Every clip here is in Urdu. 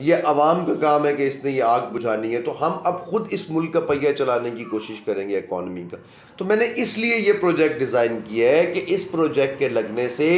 یہ عوام کا کام ہے کہ اس نے یہ آگ بجھانی ہے، تو ہم اب خود اس ملک کا پہیہ چلانے کی کوشش کریں گے اکانومی کا۔ تو میں نے اس لیے یہ پروجیکٹ ڈیزائن کیا ہے کہ اس پروجیکٹ کے لگنے سے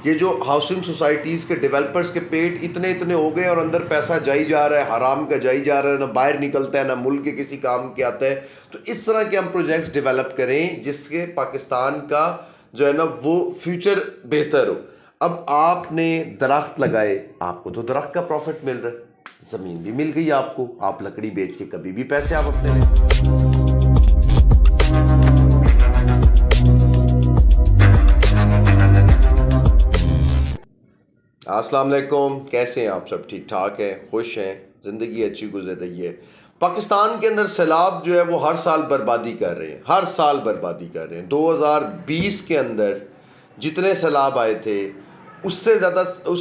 یہ جو ہاؤسنگ سوسائٹیز کے ڈیولپرز کے پیٹ اتنے ہو گئے اور اندر پیسہ جائی جا رہا ہے، حرام کا جائی جا رہا ہے، نہ باہر نکلتا ہے، نہ ملک کے کسی کام کے آتا ہے۔ تو اس طرح کے ہم پروجیکٹس ڈیولپ کریں جس کے پاکستان کا جو ہے نا وہ فیوچر بہتر ہو۔ اب آپ نے درخت لگائے، آپ کو تو درخت کا پروفٹ مل رہا ہے، زمین بھی مل گئی آپ کو، آپ لکڑی بیچ کے کبھی بھی پیسے آپ اپنے لیں۔ السلام علیکم، کیسے ہیں آپ سب؟ ٹھیک ٹھاک ہیں، خوش ہیں، زندگی اچھی گزر رہی ہے؟ پاکستان کے اندر سیلاب جو ہے وہ ہر سال بربادی کر رہے ہیں، ہر سال بربادی کر رہے ہیں۔ 2020 کے اندر جتنے سیلاب آئے تھے اس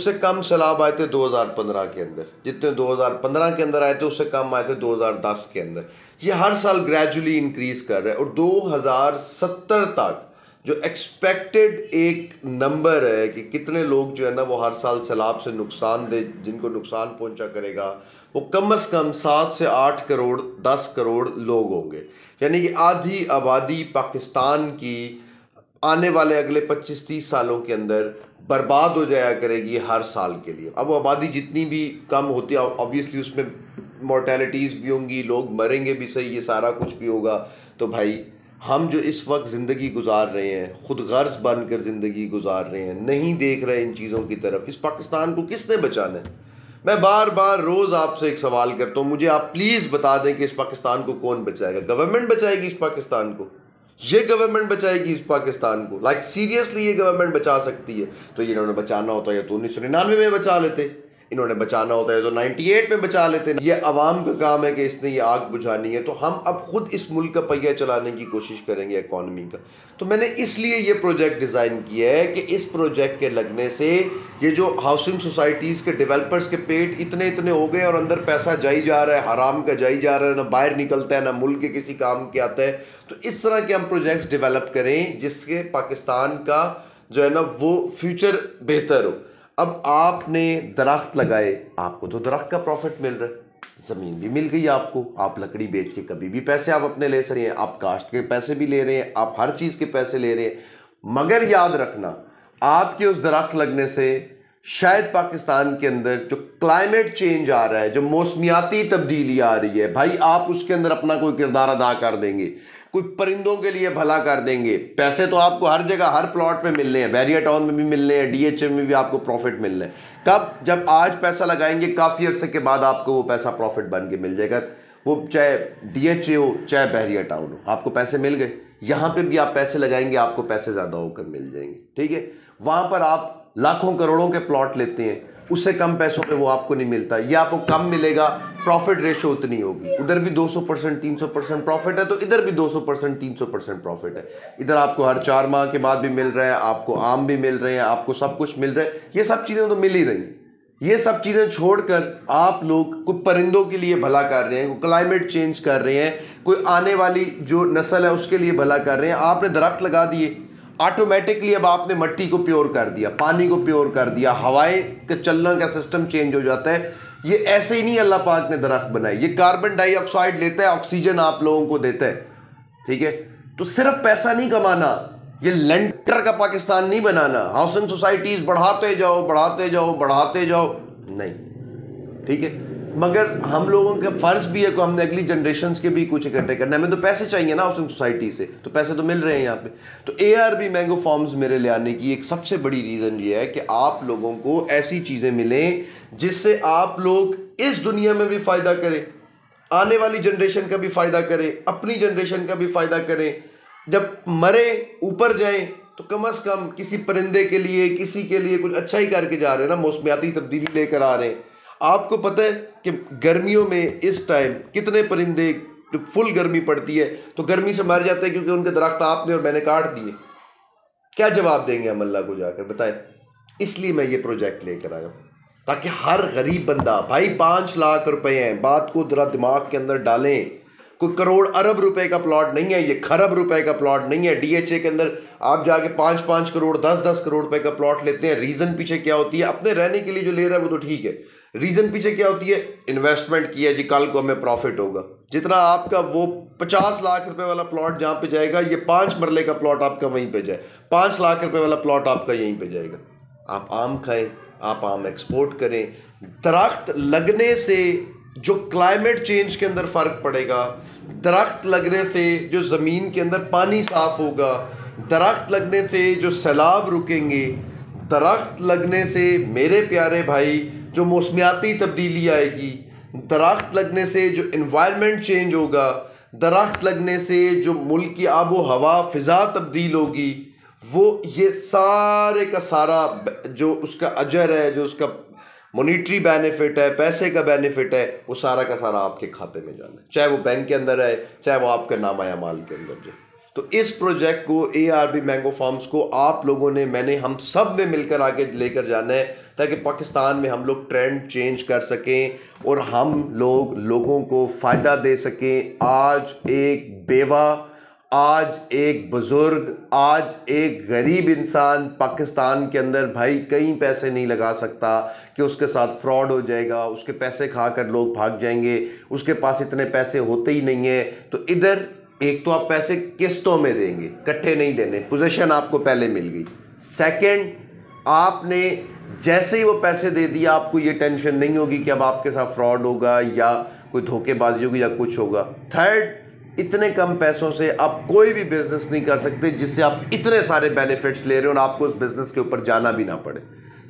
سے کم سیلاب آئے تھے 2015 کے اندر، جتنے 2015 کے اندر آئے تھے اس سے کم آئے تھے 2010 کے اندر۔ یہ ہر سال گریجولی انکریز کر رہا ہے، اور 2070 تک جو ایکسپیکٹڈ ایک نمبر ہے کہ کتنے لوگ جو ہے نا وہ ہر سال سیلاب سے نقصان دے، جن کو نقصان پہنچا کرے گا، وہ کم از کم 7 سے 8 کروڑ 10 کروڑ لوگ ہوں گے۔ یعنی کہ آدھی آبادی پاکستان کی آنے والے اگلے 25-30 سالوں کے اندر برباد ہو جایا کرے گی ہر سال کے لیے۔ اب وہ آبادی جتنی بھی کم ہوتی ہے اوبیسلی اس میں مورٹیلٹیز بھی ہوں گی، لوگ مریں گے بھی، صحیح، یہ سارا کچھ بھی ہوگا۔ تو بھائی ہم جو اس وقت زندگی گزار رہے ہیں، خود غرض بن کر زندگی گزار رہے ہیں، نہیں دیکھ رہے ان چیزوں کی طرف، اس پاکستان کو کس نے بچانا ہے؟ میں بار بار روز آپ سے ایک سوال کرتا ہوں، مجھے آپ پلیز بتا دیں کہ اس پاکستان کو کون بچائے گا؟ گورنمنٹ بچائے گی اس پاکستان کو؟ یہ گورنمنٹ بچائے گی اس پاکستان کو؟ لائک سیریسلی یہ گورنمنٹ بچا سکتی ہے؟ تو انہوں نے بچانا ہوتا ہے تو 1999 میں بچا لیتے، انہوں نے بچانا ہوتا ہے تو 98 میں بچا لیتے۔ یہ عوام کا کام ہے کہ اس نے یہ آگ بجھانی ہے، تو ہم اب خود اس ملک کا پہیہ چلانے کی کوشش کریں گے اکانومی کا۔ تو میں نے اس لیے یہ پروجیکٹ ڈیزائن کیا ہے کہ اس پروجیکٹ کے لگنے سے یہ جو ہاؤسنگ سوسائٹیز کے ڈیولپرز کے پیٹ اتنے ہو گئے اور اندر پیسہ جائی جا رہا ہے، حرام کا جائی جا رہا ہے، نہ باہر نکلتا ہے، نہ ملک کے کسی کام کے آتا ہے۔ تو اس طرح کے ہم پروجیکٹس ڈیولپ کریں جس کے پاکستان کا جو ہے نا وہ فیوچر بہتر ہو۔ اب آپ نے درخت لگائے، آپ کو تو درخت کا پروفٹ مل رہا ہے، زمین بھی مل گئی آپ کو، آپ لکڑی بیچ کے کبھی بھی پیسے آپ اپنے لے سکتے ہیں، آپ کاشت کے پیسے بھی لے رہے ہیں، آپ ہر چیز کے پیسے لے رہے ہیں۔ مگر یاد رکھنا، آپ کے اس درخت لگنے سے شاید پاکستان کے اندر جو کلائمیٹ چینج آ رہا ہے، جو موسمیاتی تبدیلی آ رہی ہے، بھائی آپ اس کے اندر اپنا کوئی کردار ادا کر دیں گے، کوئی پرندوں کے لیے بھلا کر دیں گے۔ پیسے تو آپ کو ہر جگہ ہر پلاٹ میں ملنے ہیں، بحریہ ٹاؤن میں بھی ملنے ہیں، ڈی ایچ اے میں بھی آپ کو پروفٹ ملنا ہے۔ کب؟ جب آج پیسہ لگائیں گے، کافی عرصے کے بعد آپ کو وہ پیسہ پروفٹ بن کے مل جائے گا، وہ چاہے ڈی ایچ اے ہو چاہے بحریہ ٹاؤن ہو، آپ کو پیسے مل گئے۔ یہاں پہ بھی آپ پیسے لگائیں گے، آپ کو پیسے زیادہ ہو کر مل جائیں گے، ٹھیک ہے؟ وہاں پر آپ لاکھوں کروڑوں کے پلاٹ لیتے ہیں، اس سے کم پیسوں پہ وہ آپ کو نہیں ملتا، یہ آپ کو کم ملے گا، پروفٹ ریشو اتنی ہوگی۔ ادھر بھی 200% 300% پروفٹ ہے تو ادھر بھی 200% 300% پروفٹ ہے۔ ادھر آپ کو ہر 4 ماہ کے بعد بھی مل رہا ہے، آپ کو آم بھی مل رہے ہیں، آپ کو سب کچھ مل رہا ہے، یہ سب چیزیں تو مل ہی رہی ہیں۔ یہ سب چیزیں چھوڑ کر آپ لوگ کوئی پرندوں کے لیے بھلا کر رہے ہیں، کوئی کلائمیٹ چینج کر رہے ہیں، کوئی آنے والی جو نسل ہے اس کے لیے بھلا کر رہے ہیں۔ آپ نے درخت لگا دیے، آٹومیٹکلی اب آپ نے مٹی کو پیور کر دیا، پانی کو پیور کر دیا، ہوائیں کا چلنا کا سسٹم چینج ہو جاتا ہے۔ یہ ایسے ہی نہیں اللہ پاک نے درخت بنائی، یہ کاربن ڈائی آکسائڈ لیتا ہے، آکسیجن آپ لوگوں کو دیتا ہے، ٹھیک ہے؟ تو صرف پیسہ نہیں کمانا، یہ لینڈر کا پاکستان نہیں بنانا، ہاؤسنگ سوسائٹیز بڑھاتے جاؤ بڑھاتے جاؤ بڑھاتے جاؤ، نہیں، ٹھیک ہے؟ مگر ہم لوگوں کا فرض بھی ہے کہ ہم نے اگلی جنریشنز کے بھی کچھ اکٹھے کرنا ہے، ہمیں تو پیسے چاہیے نا ہاؤسنگ سوسائٹی سے، تو پیسے تو مل رہے ہیں یہاں پہ۔ تو اے آر بی مینگو فارمز میرے لے آنے کی ایک سب سے بڑی ریزن یہ ہے کہ آپ لوگوں کو ایسی چیزیں ملیں جس سے آپ لوگ اس دنیا میں بھی فائدہ کریں، آنے والی جنریشن کا بھی فائدہ کریں، اپنی جنریشن کا بھی فائدہ کریں، جب مرے اوپر جائیں تو کم از کم کسی پرندے کے لیے کسی کے لیے کچھ اچھا ہی کر کے جا رہے ہیں نا، موسمیاتی تبدیلی لے کر آ رہے ہیں۔ آپ کو پتہ ہے کہ گرمیوں میں اس ٹائم کتنے پرندے، جب فل گرمی پڑتی ہے تو گرمی سے مر جاتے ہیں کیونکہ ان کے درخت آپ نے اور میں نے کاٹ دیے۔ کیا جواب دیں گے ہم اللہ کو جا کر، بتائیں؟ اس لیے میں یہ پروجیکٹ لے کر آیا ہوں تاکہ ہر غریب بندہ، بھائی 5 لاکھ روپے ہیں، بات کو ذرا دماغ کے اندر ڈالیں، کوئی کروڑ ارب روپے کا پلاٹ نہیں ہے، یہ کھرب روپے کا پلاٹ نہیں ہے۔ ڈی ایچ اے کے اندر آپ جا کے 5 کروڑ 10 کروڑ روپے کا پلاٹ لیتے ہیں، ریزن پیچھے کیا ہوتی ہے؟ اپنے رہنے کے لیے جو لے رہا ہے وہ تو ٹھیک ہے، ریزن پیچھے کیا ہوتی ہے؟ انویسٹمنٹ کی ہے جی، کل کو ہمیں پروفٹ ہوگا. جتنا آپ کا وہ 50 لاکھ روپے والا پلاٹ جہاں پہ جائے گا، یہ 5 مرلے کا پلاٹ آپ کا وہیں پہ جائے. 5 لاکھ روپے والا پلاٹ آپ کا یہیں پہ جائے گا. آپ آم کھائیں، آپ آم ایکسپورٹ کریں. درخت لگنے سے جو کلائمیٹ چینج کے اندر فرق پڑے گا، درخت لگنے سے جو زمین کے اندر پانی صاف ہوگا، درخت لگنے سے جو سیلاب رکیں گے، درخت لگنے سے میرے پیارے بھائی جو موسمیاتی تبدیلی آئے گی، درخت لگنے سے جو انوائرمنٹ چینج ہوگا، درخت لگنے سے جو ملک کی آب و ہوا فضا تبدیل ہوگی، وہ یہ سارے کا سارا جو اس کا اجر ہے، جو اس کا مونیٹری بینیفٹ ہے، پیسے کا بینیفٹ ہے، وہ سارا کا سارا آپ کے کھاتے میں جانا ہے، چاہے وہ بینک کے اندر ہے، چاہے وہ آپ کے نامہ اعمال کے اندر جائے. تو اس پروجیکٹ کو ARB مینگو فارمز کو آپ لوگوں نے، میں نے، ہم سب نے مل کر آگے لے کر جانا ہے، تاکہ پاکستان میں ہم لوگ ٹرینڈ چینج کر سکیں اور ہم لوگوں کو فائدہ دے سکیں. آج ایک بیوہ، آج ایک بزرگ، آج ایک غریب انسان پاکستان کے اندر بھائی کہیں پیسے نہیں لگا سکتا کہ اس کے ساتھ فراڈ ہو جائے گا، اس کے پیسے کھا کر لوگ بھاگ جائیں گے، اس کے پاس اتنے پیسے ہوتے ہی نہیں ہیں. تو ادھر ایک تو آپ پیسے قسطوں میں دیں گے، کٹھے نہیں دینے، پوزیشن آپ کو پہلے مل گئی. سیکنڈ، آپ نے جیسے ہی وہ پیسے دے دیا، آپ کو یہ ٹینشن نہیں ہوگی کہ اب آپ کے ساتھ فراڈ ہوگا یا کوئی دھوکے بازی ہوگی یا کچھ ہوگا. تھرڈ، اتنے کم پیسوں سے آپ کوئی بھی بزنس نہیں کر سکتے جس سے آپ اتنے سارے بینیفٹس لے رہے ہو اور آپ کو اس بزنس کے اوپر جانا بھی نہ پڑے.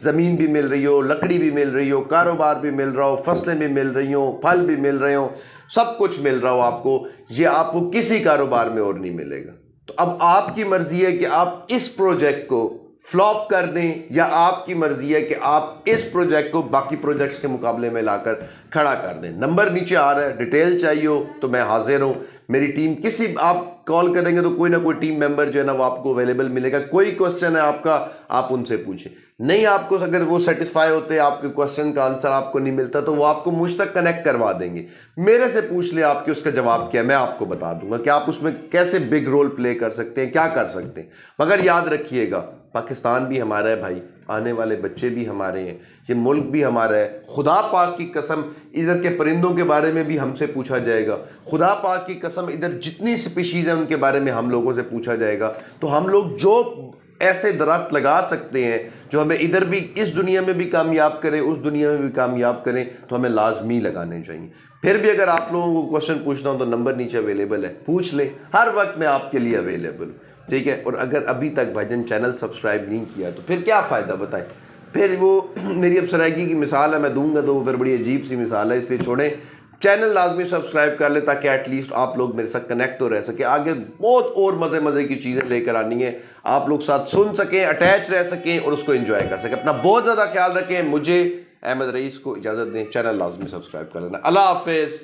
زمین بھی مل رہی ہو، لکڑی بھی مل رہی ہو، کاروبار بھی مل رہا ہو، فصلیں بھی مل رہی ہوں، پھل بھی مل رہے ہوں، سب کچھ مل رہا ہو آپ کو. یہ آپ کو کسی کاروبار میں اور نہیں ملے گا. تو اب آپ کی مرضی ہے کہ آپ اس پروجیکٹ کو فلاپ کر دیں، یا آپ کی مرضی ہے کہ آپ اس پروجیکٹ کو باقی پروجیکٹس کے مقابلے میں لا کر کھڑا کر دیں. نمبر نیچے آ رہا ہے، ڈیٹیل چاہیے ہو تو میں حاضر ہوں. میری ٹیم، کسی آپ کال کریں گے تو کوئی نہ کوئی ٹیم ممبر جو ہے نا وہ آپ کو اویلیبل ملے گا. کوئی کوسچن ہے آپ کا، آپ ان سے پوچھیں. نہیں، آپ کو اگر وہ سیٹسفائی ہوتے، آپ کے کوسچن کا آنسر آپ کو نہیں ملتا، تو وہ آپ کو مجھ تک کنیکٹ کروا دیں گے. میرے سے پوچھ لیں آپ کی اس کا جواب کیا ہے، میں آپ کو بتا دوں گا کہ آپ اس میں کیسے بگ رول پلے کر سکتے ہیں، کیا کر سکتے ہیں. مگر یاد رکھیے گا، پاکستان بھی ہمارا ہے بھائی، آنے والے بچے بھی ہمارے ہیں، یہ ملک بھی ہمارا ہے. خدا پاک کی قسم ادھر کے پرندوں کے بارے میں بھی ہم سے پوچھا جائے گا. خدا پاک کی قسم ادھر جتنی سپیشیز ہیں ان کے بارے میں ہم لوگوں سے پوچھا جائے گا. تو ہم لوگ جو ایسے درخت لگا سکتے ہیں جو ہمیں ادھر بھی، اس دنیا میں بھی کامیاب کریں، اس دنیا میں بھی کامیاب کریں، تو ہمیں لازمی لگانے چاہیے. پھر بھی اگر آپ لوگوں کو کوشچن پوچھنا ہو تو نمبر نیچے اویلیبل ہے، پوچھ لیں، ہر وقت میں آپ کے لیے اویلیبل ہوں. ٹھیک ہے. اور اگر ابھی تک بھائی جان چینل سبسکرائب نہیں کیا تو پھر کیا فائدہ بتائیں. پھر وہ میری اب سرائیکی کی مثال ہے، میں دوں گا تو وہ پھر بڑی عجیب سی مثال ہے، اس لیے چھوڑیں. چینل لازمی سبسکرائب کر لیں تاکہ ایٹ لیسٹ آپ لوگ میرے ساتھ کنیکٹ تو رہ سکے. آگے بہت اور مزے کی چیزیں لے کر آنی ہے، آپ لوگ ساتھ سن سکیں، اٹیچ رہ سکیں اور اس کو انجوائے کر سکیں. اپنا بہت زیادہ خیال رکھیں. مجھے احمد رئیس کو اجازت دیں، چینل لازمی سبسکرائب کر لینا. اللہ حافظ.